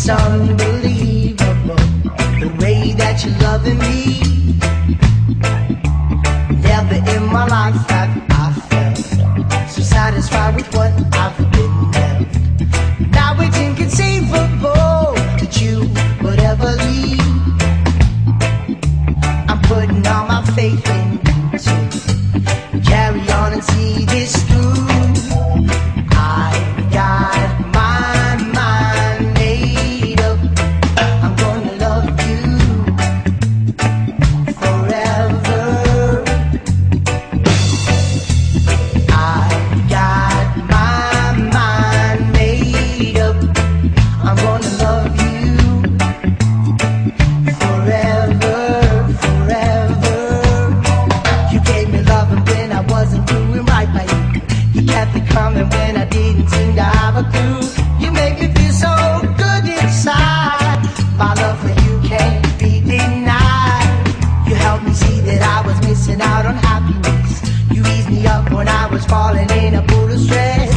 it's unbelievable the way that you're loving me. Never in my life have I felt so satisfied with what I've been left. Now it's inconceivable that you would ever leave. I'm putting all my faith in you to carry on and see this through. I got my mind made up. I'm gonna love you forever. I got my mind made up. I'm gonna love you forever, forever. You gave me loving when I wasn't doing right by you. You kept it coming when I didn't seem to have a clue. You make me feel so good inside. My love for you can't be denied. You helped me see that I was missing out on happiness. You eased me up when I was falling in a pool of stress.